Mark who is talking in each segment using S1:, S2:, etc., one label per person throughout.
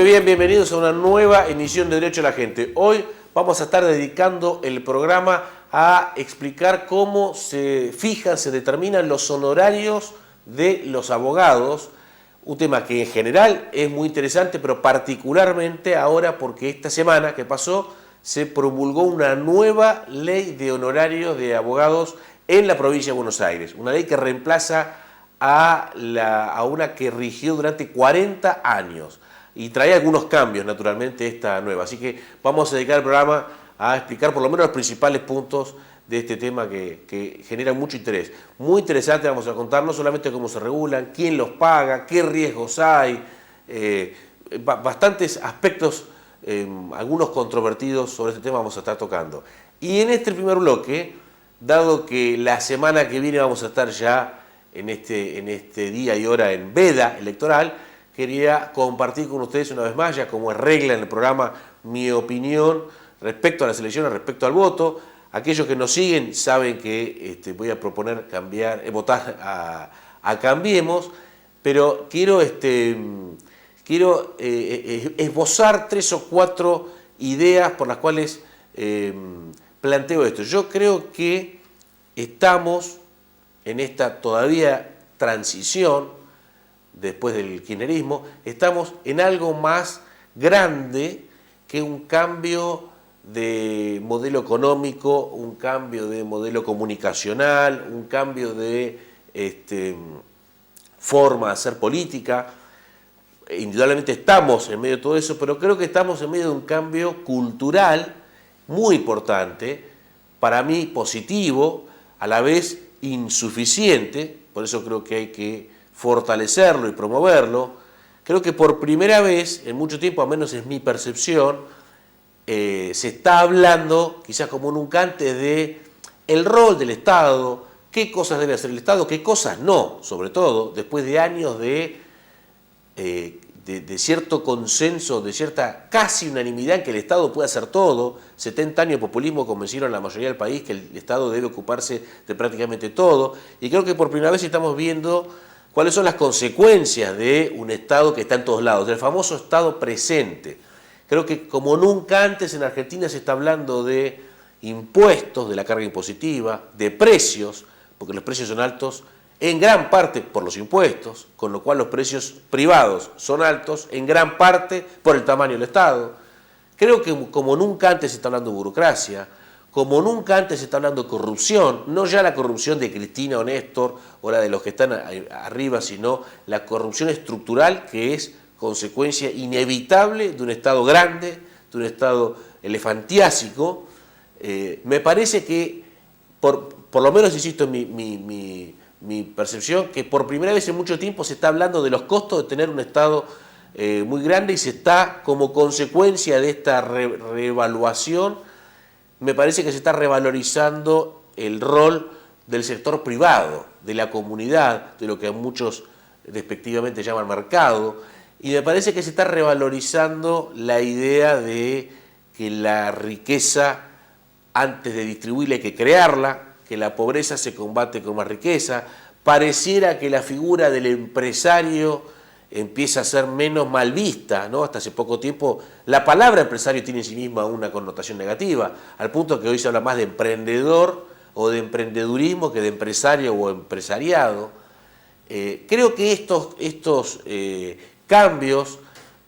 S1: Muy bien, bienvenidos a una nueva emisión de Derecho a la Gente. Hoy vamos a estar dedicando el programa a explicar cómo se fijan, se determinan los honorarios de los abogados, un tema que en general es muy interesante, pero particularmente ahora porque esta semana que pasó se promulgó una nueva ley de honorarios de abogados en la provincia de Buenos Aires, una ley que reemplaza a una que rigió durante 40 años. Y trae algunos cambios, naturalmente, esta nueva. Así que vamos a dedicar el programa a explicar por lo menos los principales puntos de este tema que genera mucho interés. Muy interesante, vamos a contar no solamente cómo se regulan, quién los paga, qué riesgos hay, bastantes aspectos, algunos controvertidos sobre este tema vamos a estar tocando. Y en este primer bloque, dado que la semana que viene vamos a estar ya en este día y hora en veda electoral, quería compartir con ustedes una vez más, ya como es regla en el programa, mi opinión respecto a las elecciones, respecto al voto. Aquellos que nos siguen saben que voy a proponer votar a Cambiemos, pero quiero esbozar 3 o 4 ideas por las cuales planteo esto. Yo creo que estamos en esta todavía transición, después del kirchnerismo, estamos en algo más grande que un cambio de modelo económico, un cambio de modelo comunicacional, un cambio de forma de hacer política. Indudablemente estamos en medio de todo eso, pero creo que estamos en medio de un cambio cultural muy importante, para mí positivo, a la vez insuficiente, por eso creo que hay que fortalecerlo y promoverlo. Creo que por primera vez en mucho tiempo, al menos es mi percepción, se está hablando, quizás como nunca antes, de el rol del Estado, qué cosas debe hacer el Estado, qué cosas no, sobre todo después de años de cierto consenso, de cierta casi unanimidad en que el Estado puede hacer todo. 70 años de populismo convencieron a la mayoría del país que el Estado debe ocuparse de prácticamente todo, y creo que por primera vez estamos viendo cuáles son las consecuencias de un Estado que está en todos lados, del famoso Estado presente. Creo que como nunca antes en Argentina se está hablando de impuestos, de la carga impositiva, de precios, porque los precios son altos en gran parte por los impuestos, con lo cual los precios privados son altos en gran parte por el tamaño del Estado. Creo que como nunca antes se está hablando de burocracia, como nunca antes se está hablando de corrupción, no ya la corrupción de Cristina o Néstor o la de los que están arriba, sino la corrupción estructural que es consecuencia inevitable de un Estado grande, de un Estado elefantiásico. Me parece que, por lo menos, insisto, mi percepción, que por primera vez en mucho tiempo se está hablando de los costos de tener un Estado muy grande y se está, como consecuencia de esta reevaluación, me parece que se está revalorizando el rol del sector privado, de la comunidad, de lo que muchos despectivamente llaman mercado, y me parece que se está revalorizando la idea de que la riqueza, antes de distribuirla, hay que crearla, que la pobreza se combate con más riqueza. Pareciera que la figura del empresario empieza a ser menos mal vista, ¿no? Hasta hace poco tiempo la palabra empresario tiene en sí misma una connotación negativa, al punto que hoy se habla más de emprendedor o de emprendedurismo que de empresario o empresariado. Creo que estos cambios,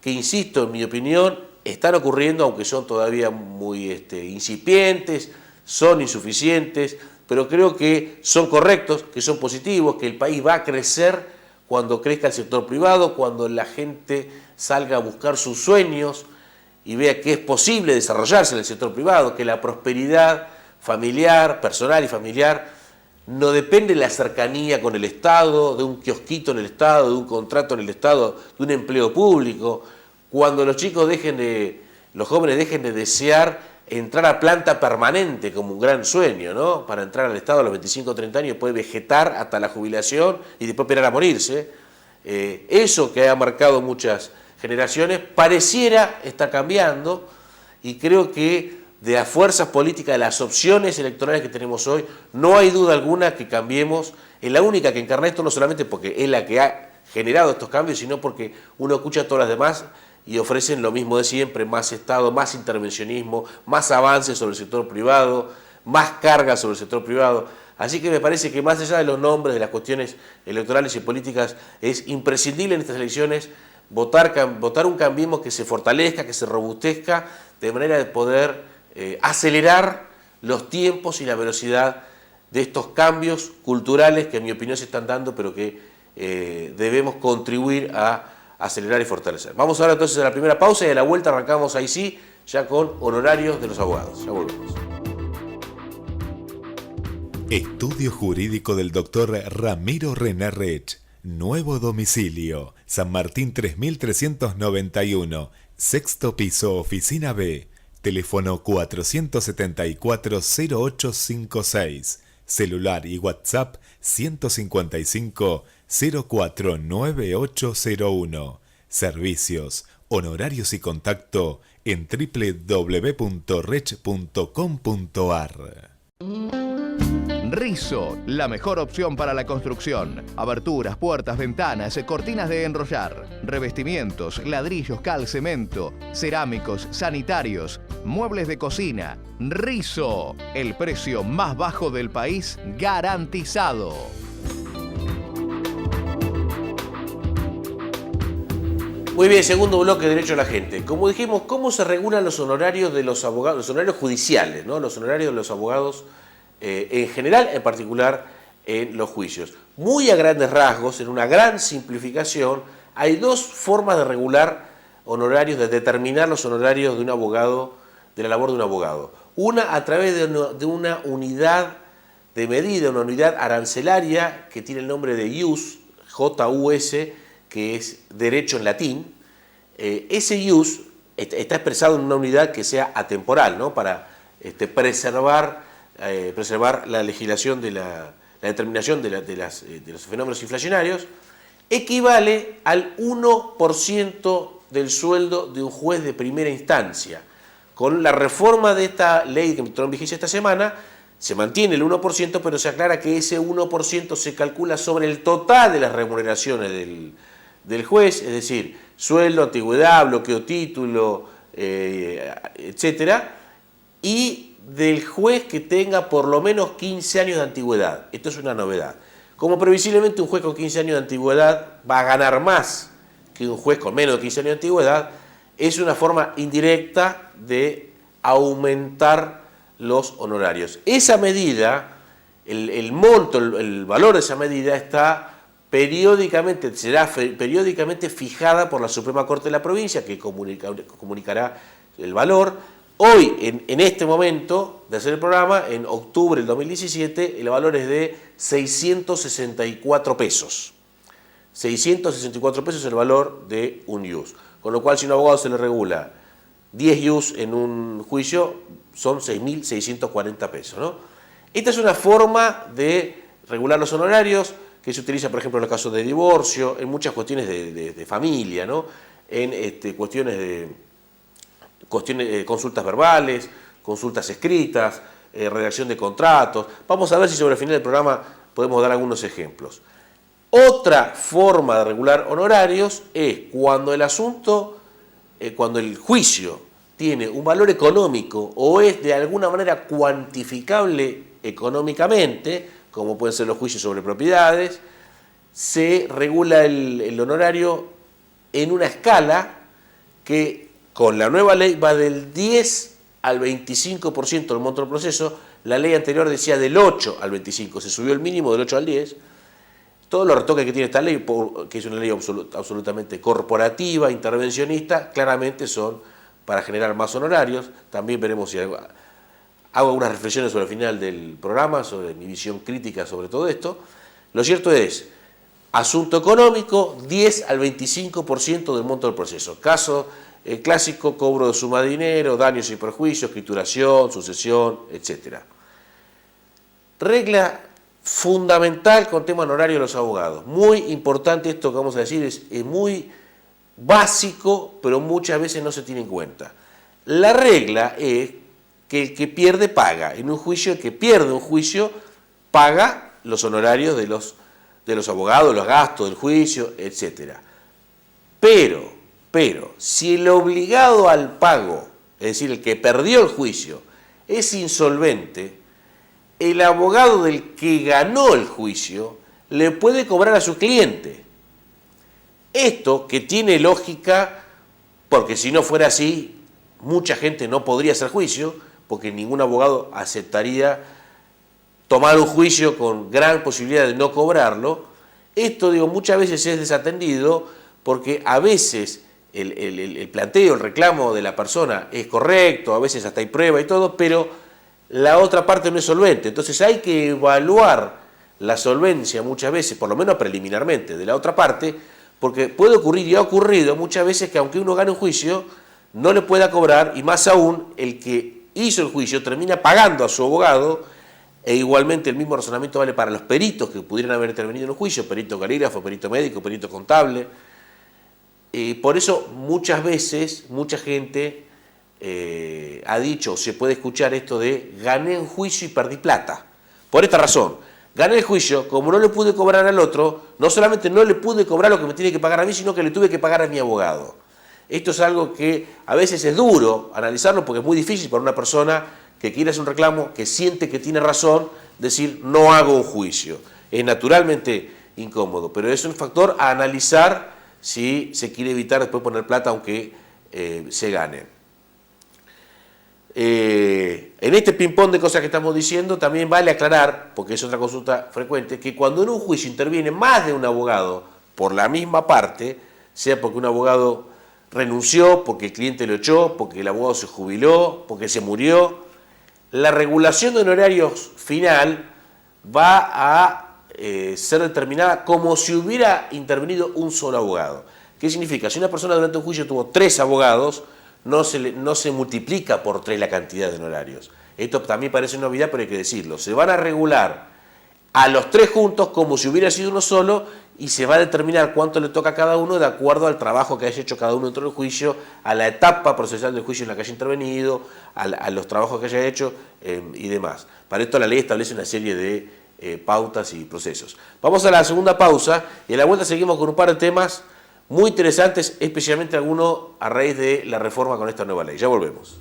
S1: que insisto, en mi opinión, están ocurriendo, aunque son todavía muy incipientes, son insuficientes, pero creo que son correctos, que son positivos, que el país va a crecer cuando crezca el sector privado, cuando la gente salga a buscar sus sueños y vea que es posible desarrollarse en el sector privado, que la prosperidad familiar, personal y familiar, no depende de la cercanía con el Estado, de un kiosquito en el Estado, de un contrato en el Estado, de un empleo público. Cuando los jóvenes dejen de desear entrar a planta permanente como un gran sueño, ¿no? Para entrar al Estado a los 25 o 30 años puede vegetar hasta la jubilación y después esperar a morirse. Eso que ha marcado muchas generaciones pareciera estar cambiando, y creo que de las fuerzas políticas, de las opciones electorales que tenemos hoy, no hay duda alguna que Cambiemos es la única que encarna esto, no solamente porque es la que ha generado estos cambios, sino porque uno escucha a todas las demás y ofrecen lo mismo de siempre, más Estado, más intervencionismo, más avances sobre el sector privado, más cargas sobre el sector privado. Así que me parece que más allá de los nombres, de las cuestiones electorales y políticas, es imprescindible en estas elecciones votar un Cambiemos que se fortalezca, que se robustezca, de manera de poder acelerar los tiempos y la velocidad de estos cambios culturales que en mi opinión se están dando, pero que debemos contribuir a acelerar y fortalecer. Vamos ahora entonces a la primera pausa y a la vuelta arrancamos ahí sí, ya con honorarios de los abogados. Ya volvemos.
S2: Estudio Jurídico del Dr. Ramiro Renarrech. Nuevo domicilio, San Martín 3391, sexto piso, oficina B. Teléfono 474-0856. Celular y WhatsApp 155-049801. Servicios, honorarios y contacto en www.rech.com.ar.
S3: Rizo, la mejor opción para la construcción. Aberturas, puertas, ventanas, cortinas de enrollar, revestimientos, ladrillos, cal, cemento, cerámicos, sanitarios, muebles de cocina. Rizo, el precio más bajo del país garantizado.
S1: Muy bien, segundo bloque de Derecho a la Gente. Como dijimos, ¿cómo se regulan los honorarios de los abogados, los honorarios judiciales, ¿no? Los honorarios de los abogados en general, en particular en los juicios? Muy a grandes rasgos, en una gran simplificación, hay dos formas de regular honorarios, de determinar los honorarios de un abogado, de la labor de un abogado. Una a través de una unidad de medida, una unidad arancelaria que tiene el nombre de JUS, J-U-S, que es derecho en latín. Ese JUS está expresado en una unidad que sea atemporal, ¿no? Para preservar la legislación de la determinación de los fenómenos inflacionarios, equivale al 1% del sueldo de un juez de primera instancia. Con la reforma de esta ley que entró en vigencia esta semana, se mantiene el 1%, pero se aclara que ese 1% se calcula sobre el total de las remuneraciones del juez, es decir, sueldo, antigüedad, bloqueo título, etcétera, y del juez que tenga por lo menos 15 años de antigüedad. Esto es una novedad. Como previsiblemente un juez con 15 años de antigüedad va a ganar más que un juez con menos de 15 años de antigüedad, es una forma indirecta de aumentar los honorarios. Esa medida, el monto, el valor de esa medida será periódicamente fijada por la Suprema Corte de la provincia, que comunicará el valor. Hoy, en este momento de hacer el programa, en octubre del 2017, el valor es de 664 pesos. 664 pesos es el valor de un JUS. Con lo cual, si a un abogado se le regula 10 JUS en un juicio, son 6.640 pesos, ¿no? Esta es una forma de regular los honorarios que se utiliza, por ejemplo, en los casos de divorcio, en muchas cuestiones de familia, ¿no? En cuestiones de consultas verbales, consultas escritas, redacción de contratos. Vamos a ver si sobre el final del programa podemos dar algunos ejemplos. Otra forma de regular honorarios es cuando el juicio tiene un valor económico o es de alguna manera cuantificable económicamente, como pueden ser los juicios sobre propiedades, se regula el honorario en una escala que con la nueva ley va del 10 al 25% del monto del proceso. La ley anterior decía del 8 al 25%, se subió el mínimo del 8 al 10%. Todos los retoques que tiene esta ley, que es una ley absolutamente corporativa, intervencionista, claramente son para generar más honorarios. También veremos si hago algunas reflexiones sobre el final del programa, sobre mi visión crítica sobre todo esto. Lo cierto es, asunto económico, 10 al 25% del monto del proceso. Caso clásico, cobro de suma de dinero, daños y perjuicios, escrituración, sucesión, etc. Regla fundamental con tema honorario de los abogados. Muy importante esto que vamos a decir, es muy básico, pero muchas veces no se tiene en cuenta. La regla es que el que pierde paga. En un juicio, el que pierde un juicio paga los honorarios de los abogados, los gastos del juicio, etc. Pero Pero si el obligado al pago, es decir, el que perdió el juicio, es insolvente, el abogado del que ganó el juicio le puede cobrar a su cliente. Esto que tiene lógica, porque si no fuera así, mucha gente no podría hacer juicio, porque ningún abogado aceptaría tomar un juicio con gran posibilidad de no cobrarlo. Esto, digo, muchas veces es desatendido porque a veces el planteo, el reclamo de la persona es correcto, a veces hasta hay prueba y todo, pero la otra parte no es solvente. Entonces hay que evaluar la solvencia muchas veces, por lo menos preliminarmente, de la otra parte, porque puede ocurrir y ha ocurrido muchas veces que aunque uno gane un juicio, no le pueda cobrar, y más aún el que hizo el juicio termina pagando a su abogado, e igualmente el mismo razonamiento vale para los peritos que pudieran haber intervenido en un juicio, perito calígrafo, perito médico, perito contable. Por eso muchas veces, mucha gente ha dicho, o se puede escuchar esto de gané un juicio y perdí plata. Por esta razón, gané el juicio, como no le pude cobrar al otro, no solamente no le pude cobrar lo que me tiene que pagar a mí, sino que le tuve que pagar a mi abogado. Esto es algo que a veces es duro analizarlo porque es muy difícil para una persona que quiere hacer un reclamo, que siente que tiene razón, decir no hago un juicio. Es naturalmente incómodo, pero es un factor a analizar si se quiere evitar después poner plata aunque se gane. En este ping-pong de cosas que estamos diciendo también vale aclarar, porque es otra consulta frecuente, que cuando en un juicio interviene más de un abogado por la misma parte, sea porque un abogado renunció, porque el cliente lo echó, porque el abogado se jubiló, porque se murió, la regulación de honorarios final va a ser determinada como si hubiera intervenido un solo abogado. ¿Qué significa? Si una persona durante un juicio tuvo 3 abogados, no se multiplica por 3 la cantidad de honorarios. Esto también parece una novedad, pero hay que decirlo. Se van a regular a los 3 juntos como si hubiera sido uno solo y se va a determinar cuánto le toca a cada uno de acuerdo al trabajo que haya hecho cada uno dentro del juicio, a la etapa procesal del juicio en la que haya intervenido, a los trabajos que haya hecho y demás. Para esto la ley establece una serie de pautas y procesos. Vamos a la segunda pausa y a la vuelta seguimos con un par de temas muy interesantes, especialmente algunos a raíz de la reforma con esta nueva ley. Ya volvemos.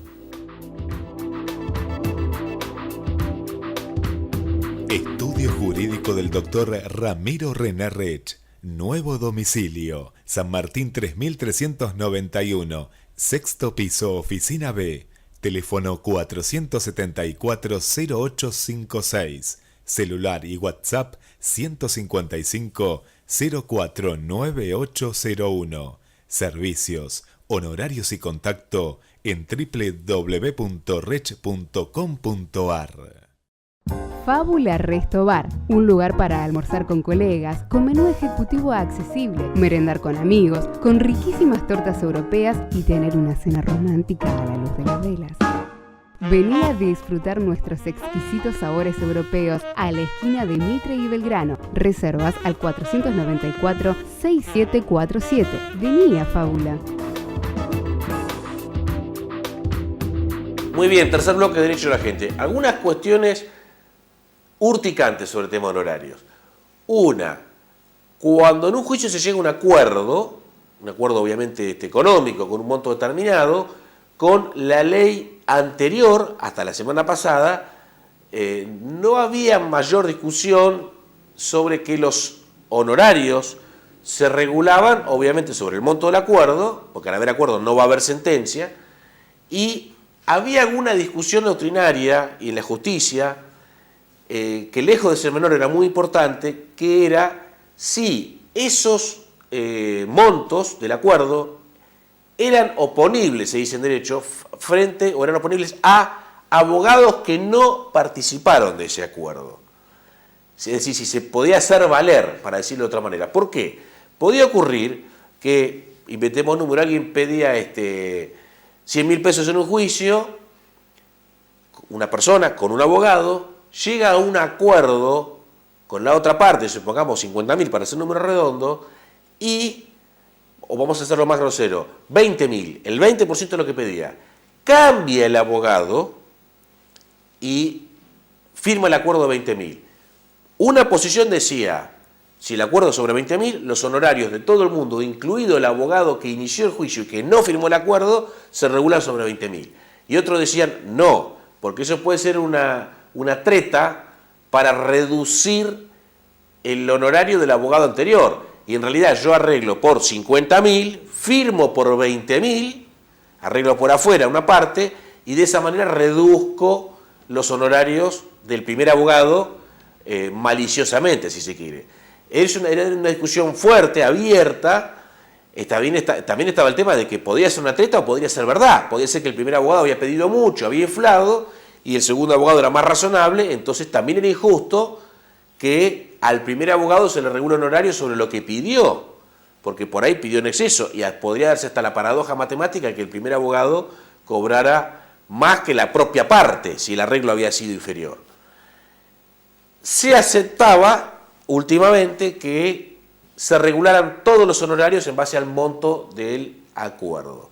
S2: Estudio Jurídico del Dr. Ramiro René Rech. Nuevo domicilio. San Martín 3391. Sexto piso, oficina B. Teléfono 474-0856. Celular y WhatsApp 155 049801. Servicios, honorarios y contacto en www.rech.com.ar.
S4: Fábula Resto Bar, un lugar para almorzar con colegas, con menú ejecutivo accesible, merendar con amigos, con riquísimas tortas europeas y tener una cena romántica a la luz de las velas. Vení a disfrutar nuestros exquisitos sabores europeos a la esquina de Mitre y Belgrano. Reservas al 494-6747. Vení a Fábula.
S1: Muy bien, tercer bloque de Derecho de la Gente. Algunas cuestiones urticantes sobre el tema de honorarios. Una, cuando en un juicio se llega a un acuerdo obviamente económico, con un monto determinado, con la ley anterior, hasta la semana pasada, no había mayor discusión sobre que los honorarios se regulaban, obviamente, sobre el monto del acuerdo, porque al haber acuerdo no va a haber sentencia, y había alguna discusión doctrinaria y en la justicia, que lejos de ser menor era muy importante, que era si esos montos del acuerdo eran oponibles, se dice en derecho, eran oponibles a abogados que no participaron de ese acuerdo. Es decir, si se podía hacer valer, para decirlo de otra manera. ¿Por qué? Podía ocurrir que, inventemos un número, alguien pedía 100.000 pesos en un juicio, una persona con un abogado, llega a un acuerdo con la otra parte, supongamos 50.000 para hacer un número redondo, o vamos a hacerlo más grosero, 20.000, el 20% de lo que pedía. Cambia el abogado y firma el acuerdo de 20.000. Una posición decía Si el acuerdo es sobre 20.000, los honorarios de todo el mundo, incluido el abogado que inició el juicio y que no firmó el acuerdo, se regulan sobre 20.000. Y otros decían, no, porque eso puede ser una treta para reducir el honorario del abogado anterior. Y en realidad yo arreglo por 50.000, firmo por 20.000, arreglo por afuera una parte, y de esa manera reduzco los honorarios del primer abogado maliciosamente, si se quiere. Era una discusión fuerte, abierta. También estaba el tema de que podía ser una treta o podría ser verdad. Podía ser que el primer abogado había pedido mucho, había inflado, y el segundo abogado era más razonable. Entonces también era injusto que al primer abogado se le regule un honorario sobre lo que pidió, porque por ahí pidió en exceso, y podría darse hasta la paradoja matemática que el primer abogado cobrara más que la propia parte, si el arreglo había sido inferior. Se aceptaba últimamente que se regularan todos los honorarios en base al monto del acuerdo.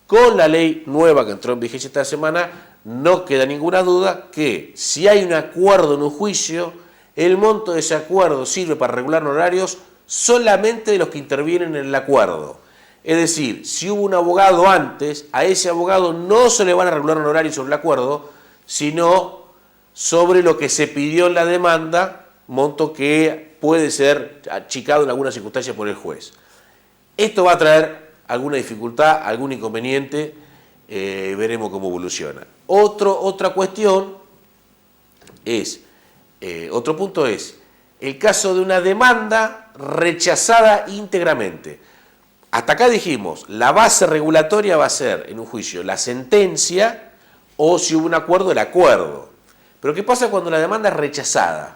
S1: Con la ley nueva que entró en vigencia esta semana, no queda ninguna duda que si hay un acuerdo en un juicio, el monto de ese acuerdo sirve para regular honorarios solamente de los que intervienen en el acuerdo. Es decir, si hubo un abogado antes, a ese abogado no se le van a regular honorarios sobre el acuerdo, sino sobre lo que se pidió en la demanda, monto que puede ser achicado en algunas circunstancias por el juez. Esto va a traer alguna dificultad, algún inconveniente, veremos cómo evoluciona. Otra cuestión es, otro punto es, el caso de una demanda rechazada íntegramente. Hasta acá dijimos, la base regulatoria va a ser en un juicio la sentencia o si hubo un acuerdo, el acuerdo. Pero ¿qué pasa cuando la demanda es rechazada?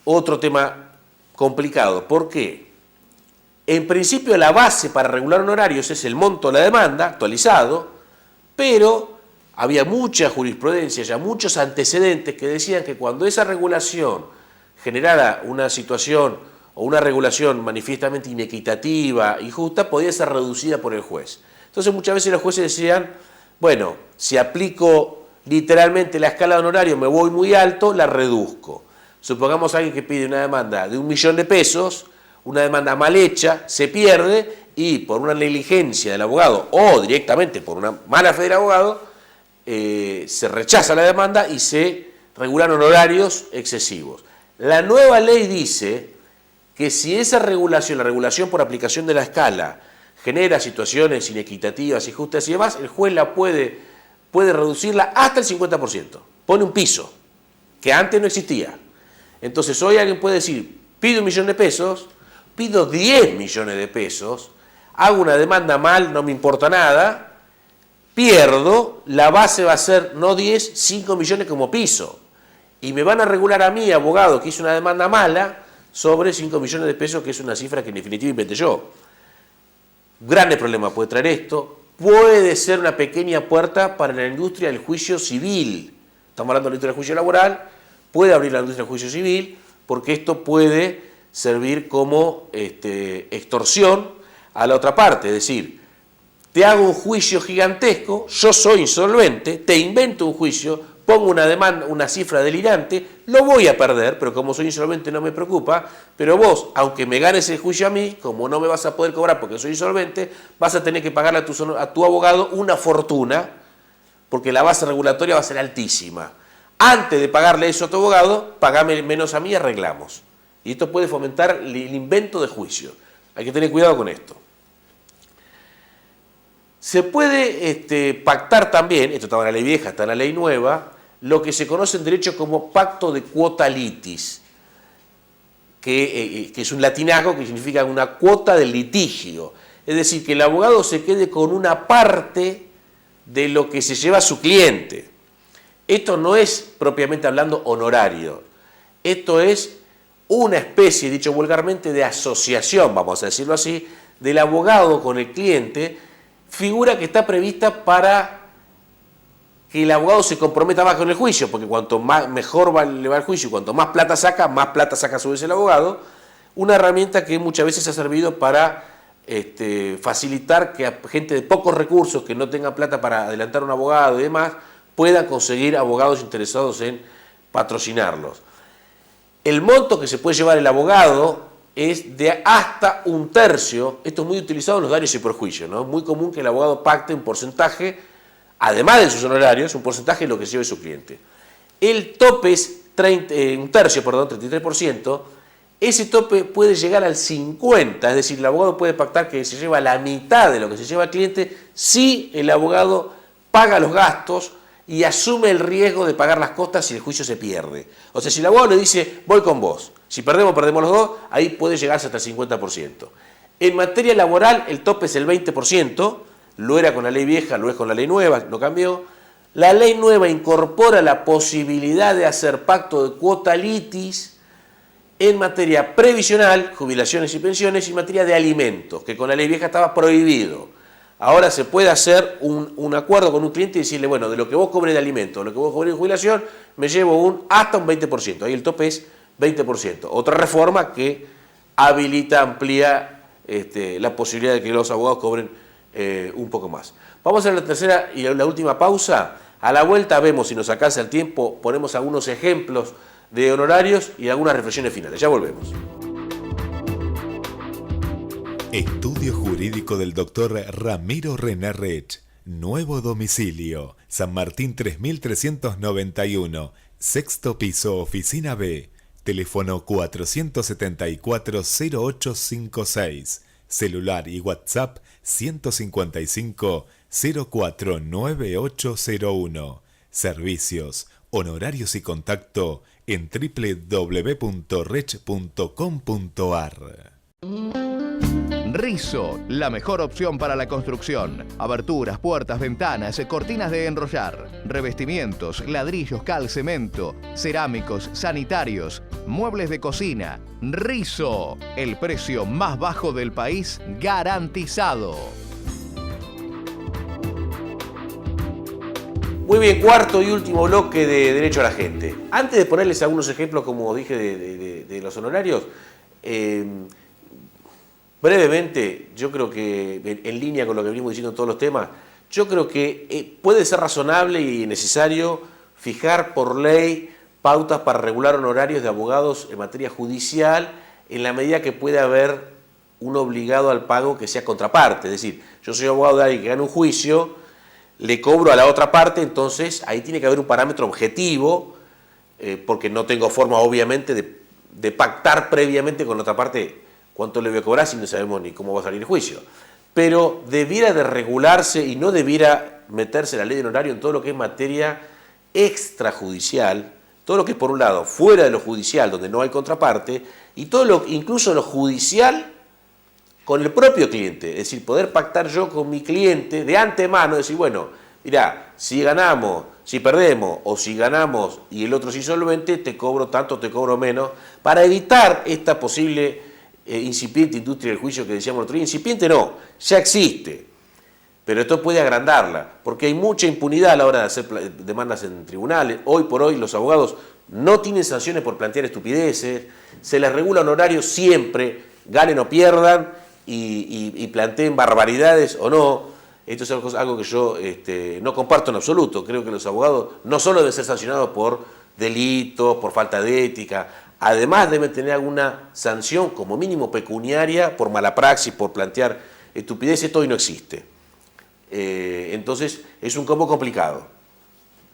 S1: Otro tema complicado. ¿Por qué? En principio la base para regular honorarios es el monto de la demanda actualizado, pero había mucha jurisprudencia, ya muchos antecedentes que decían que cuando esa regulación generara una situación o una regulación manifiestamente inequitativa, injusta, podía ser reducida por el juez. Entonces muchas veces los jueces decían, bueno, si aplico literalmente la escala de honorario, me voy muy alto, la reduzco. Supongamos a alguien que pide una demanda de 1.000.000 de pesos, una demanda mal hecha, se pierde y por una negligencia del abogado o directamente por una mala fe del abogado, se rechaza la demanda y se regulan honorarios excesivos. La nueva ley dice que si esa regulación, la regulación por aplicación de la escala, genera situaciones inequitativas, injustas y demás, el juez la puede reducirla hasta el 50%. Pone un piso, que antes no existía. Entonces hoy alguien puede decir, pido 1.000.000 de pesos, pido 10 millones de pesos, hago una demanda mal, no me importa nada, pierdo, la base va a ser no 10, 5 millones como piso. Y me van a regular a mí, abogado, que hizo una demanda mala, sobre 5 millones de pesos, que es una cifra que en definitiva inventé yo. Grandes problemas puede traer esto. Puede ser una pequeña puerta para la industria del juicio civil. Estamos hablando de la industria del juicio laboral, puede abrir la industria del juicio civil, porque esto puede servir como extorsión a la otra parte. Es decir, te hago un juicio gigantesco, yo soy insolvente, te invento un juicio, pongo una demanda, una cifra delirante, lo voy a perder, pero como soy insolvente no me preocupa, pero vos, aunque me ganes el juicio a mí, como no me vas a poder cobrar porque soy insolvente, vas a tener que pagarle a tu abogado una fortuna, porque la base regulatoria va a ser altísima. Antes de pagarle eso a tu abogado, pagame menos a mí y arreglamos. Y esto puede fomentar el invento de juicio. Hay que tener cuidado con esto. Se puede pactar también, esto estaba en la ley vieja, está en la ley nueva, lo que se conoce en derecho como pacto de quota litis, que es un latinazgo que significa una cuota del litigio. Es decir, que el abogado se quede con una parte de lo que se lleva a su cliente. Esto no es propiamente hablando honorario, esto es una especie, dicho vulgarmente, de asociación, vamos a decirlo así, del abogado con el cliente, figura que está prevista para que el abogado se comprometa más con el juicio, porque cuanto mejor le va el juicio, cuanto más plata saca a su vez el abogado, una herramienta que muchas veces ha servido para facilitar que a gente de pocos recursos, que no tenga plata para adelantar un abogado y demás, puedan conseguir abogados interesados en patrocinarlos. El monto que se puede llevar el abogado es de hasta 1/3. Esto es muy utilizado en los daños y perjuicios, ¿no? Es muy común que el abogado pacte un porcentaje, además de sus honorarios, un porcentaje de lo que se lleve su cliente. El tope es 33%. Ese tope puede llegar al 50%, es decir, el abogado puede pactar que se lleva la mitad de lo que se lleva el cliente si el abogado paga los gastos y asume el riesgo de pagar las costas si el juicio se pierde. O sea, si el abogado le dice, voy con vos, si perdemos los dos, ahí puede llegarse hasta el 50%. En materia laboral, el tope es el 20%, lo era con la ley vieja, lo es con la ley nueva, no cambió. La ley nueva incorpora la posibilidad de hacer pacto de cuota litis en materia previsional, jubilaciones y pensiones, y en materia de alimentos, que con la ley vieja estaba prohibido. Ahora se puede hacer un acuerdo con un cliente y decirle, bueno, de lo que vos cobres de alimentos, de lo que vos cobres de jubilación, me llevo hasta un 20%. Ahí el tope es 20%. Otra reforma que habilita, amplía la posibilidad de que los abogados cobren un poco más. Vamos a la tercera y la última pausa. A la vuelta vemos, si nos alcanza el tiempo, ponemos algunos ejemplos de honorarios y algunas reflexiones finales. Ya volvemos.
S2: Estudio Jurídico del Dr. Ramiro René Rech. Nuevo domicilio. San Martín 3391. Sexto piso, oficina B. Teléfono 474-0856. Celular y WhatsApp 155 049801. Servicios, honorarios y contacto en www.rech.com.ar.
S3: Rizo, la mejor opción para la construcción. Aberturas, puertas, ventanas, cortinas de enrollar, revestimientos, ladrillos, cal, cemento, cerámicos, sanitarios, muebles de cocina. Rizo, el precio más bajo del país garantizado.
S1: Muy bien, cuarto y último bloque de Derecho a la Gente. Antes de ponerles algunos ejemplos, como dije, de los honorarios, brevemente, yo creo que en línea con lo que venimos diciendo en todos los temas, yo creo que puede ser razonable y necesario fijar por ley pautas para regular honorarios de abogados en materia judicial en la medida que pueda haber un obligado al pago que sea contraparte. Es decir, yo soy abogado de alguien que gana un juicio, le cobro a la otra parte, entonces ahí tiene que haber un parámetro objetivo, porque no tengo forma obviamente de pactar previamente con la otra parte cuánto le voy a cobrar si no sabemos ni cómo va a salir el juicio. Pero debiera de regularse y no debiera meterse la ley de honorario en todo lo que es materia extrajudicial, todo lo que es por un lado fuera de lo judicial donde no hay contraparte y incluso lo judicial con el propio cliente, es decir, poder pactar yo con mi cliente de antemano, decir, bueno, mirá, si ganamos, si perdemos o si ganamos y el otro es insolvente, te cobro tanto, te cobro menos, para evitar esta posible incipiente industria del juicio que decíamos el otro día. Incipiente no, ya existe, pero esto puede agrandarla, porque hay mucha impunidad a la hora de hacer demandas en tribunales. Hoy por hoy los abogados no tienen sanciones por plantear estupideces, se les regula honorarios siempre, ganen o pierdan, y planteen barbaridades o no. Esto es algo que yo no comparto en absoluto. Creo que los abogados no solo deben ser sancionados por delitos, por falta de ética, además deben tener alguna sanción como mínimo pecuniaria por mala praxis, por plantear estupideces. Esto hoy no existe. Entonces es un combo complicado.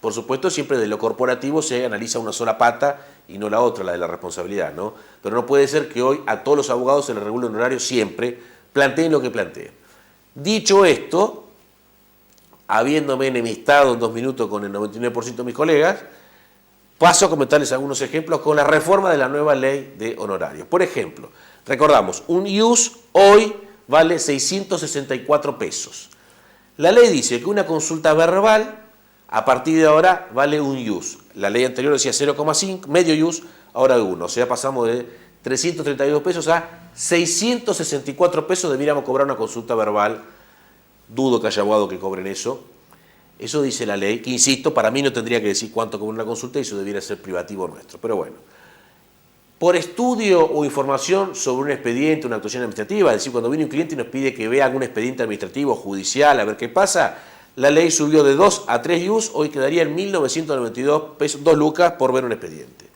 S1: Por supuesto, siempre de lo corporativo se analiza una sola pata y no la otra, la de la responsabilidad, ¿no? Pero no puede ser que hoy a todos los abogados se les regule un horario siempre, planteen lo que planteen. Dicho esto, habiéndome enemistado en 2 minutos con el 99% de mis colegas, paso a comentarles algunos ejemplos con la reforma de la nueva ley de honorarios. Por ejemplo, recordamos, un ius hoy vale 664 pesos. La ley dice que una consulta verbal a partir de ahora vale un ius. La ley anterior decía 0,5, medio ius, ahora 1. O sea, pasamos de 332 pesos a 664 pesos debiéramos cobrar una consulta verbal. Dudo que haya abogado que cobren eso. Eso dice la ley, que insisto, para mí no tendría que decir cuánto cobra una consulta y eso debiera ser privativo nuestro. Pero bueno, por estudio o información sobre un expediente, una actuación administrativa, es decir, cuando viene un cliente y nos pide que vea algún expediente administrativo o judicial, a ver qué pasa, la ley subió de 2 a 3 ius, hoy quedaría en 1.992 pesos, 2 lucas por ver un expediente.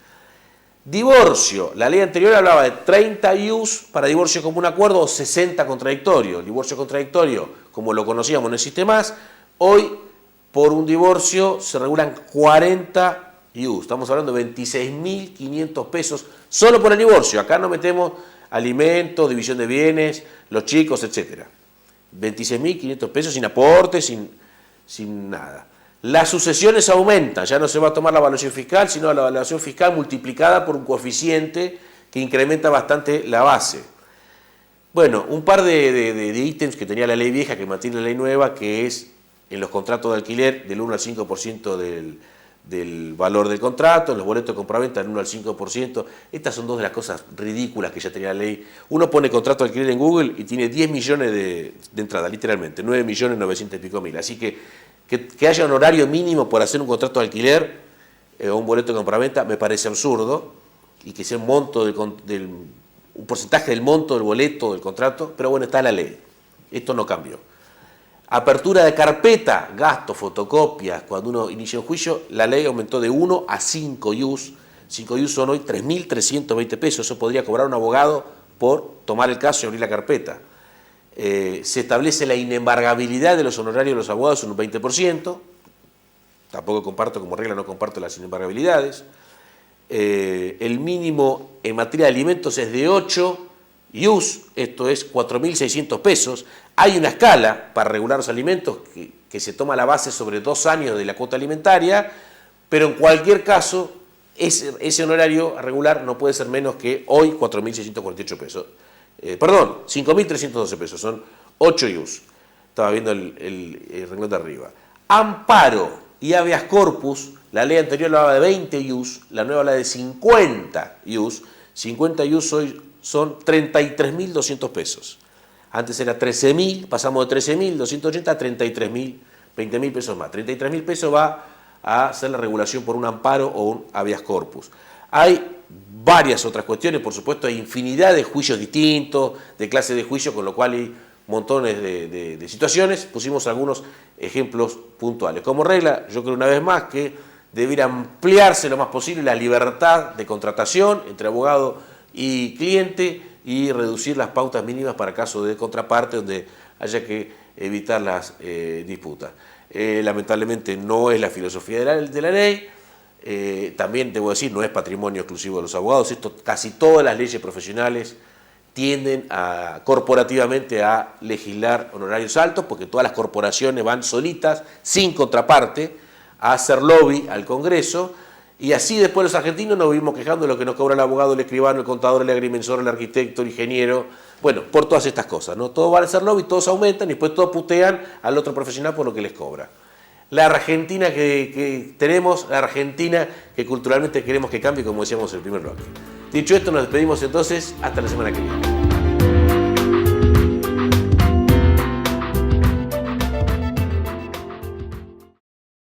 S1: Divorcio. La ley anterior hablaba de 30 ius para divorcio común acuerdo o 60 contradictorio. El divorcio contradictorio, como lo conocíamos, no existe más. Hoy, por un divorcio, se regulan 40 ius. Estamos hablando de 26.500 pesos solo por el divorcio. Acá no metemos alimentos, división de bienes, los chicos, etc. 26.500 pesos sin aporte, sin nada. Las sucesiones aumentan, ya no se va a tomar la evaluación fiscal, sino la evaluación fiscal multiplicada por un coeficiente que incrementa bastante la base. Bueno, un par de ítems que tenía la ley vieja que mantiene la ley nueva, que es en los contratos de alquiler del 1 al 5% del valor del contrato, en los boletos de compraventa del 1 al 5%. Estas son dos de las cosas ridículas que ya tenía la ley. Uno pone contrato de alquiler en Google y tiene 10 millones de entrada, literalmente, 9.900.000 y pico. Así que haya un horario mínimo por hacer un contrato de alquiler o un boleto de compraventa me parece absurdo, y que sea un monto un porcentaje del monto del boleto del contrato, pero bueno, está la ley. Esto no cambió. Apertura de carpeta, gastos, fotocopias, cuando uno inicia un juicio, la ley aumentó de 1 a 5 ius. 5 ius son hoy 3.320 pesos. Eso podría cobrar un abogado por tomar el caso y abrir la carpeta. Se establece la inembargabilidad de los honorarios de los abogados en un 20%. Tampoco comparto, como regla no comparto las inembargabilidades. El mínimo en materia de alimentos es de 8 ius, esto es 4.600 pesos. Hay una escala para regular los alimentos que se toma la base sobre 2 años de la cuota alimentaria, pero en cualquier caso ese honorario a regular no puede ser menos que hoy 4.648 pesos. 5.312 pesos, son 8 ius. Estaba viendo el renglón de arriba. Amparo y habeas corpus, la ley anterior hablaba de 20 ius, la nueva habla de 50 ius. 50 ius hoy son 33.200 pesos. Antes era 13.000, pasamos de 13.280 a 33.000, 20.000 pesos más. 33.000 pesos va a ser la regulación por un amparo o un habeas corpus. Hay varias otras cuestiones, por supuesto, hay infinidad de juicios distintos, de clases de juicio, con lo cual hay montones de situaciones. Pusimos algunos ejemplos puntuales. Como regla, yo creo una vez más que debería ampliarse lo más posible la libertad de contratación entre abogado y cliente y reducir las pautas mínimas para casos de contraparte donde haya que evitar las disputas. Lamentablemente no es la filosofía de la ley. También debo decir, no es patrimonio exclusivo de los abogados. Casi todas las leyes profesionales tienden corporativamente a legislar honorarios altos, porque todas las corporaciones van solitas, sin contraparte, a hacer lobby al Congreso, y así después los argentinos nos vivimos quejando de lo que nos cobra el abogado, el escribano, el contador, el agrimensor, el arquitecto, el ingeniero, bueno, por todas estas cosas, ¿no? Todos van a hacer lobby, todos aumentan y después todos putean al otro profesional por lo que les cobra. La Argentina que tenemos, la Argentina que culturalmente queremos que cambie, como decíamos en el primer bloque. Dicho esto, nos despedimos entonces, hasta la semana que viene.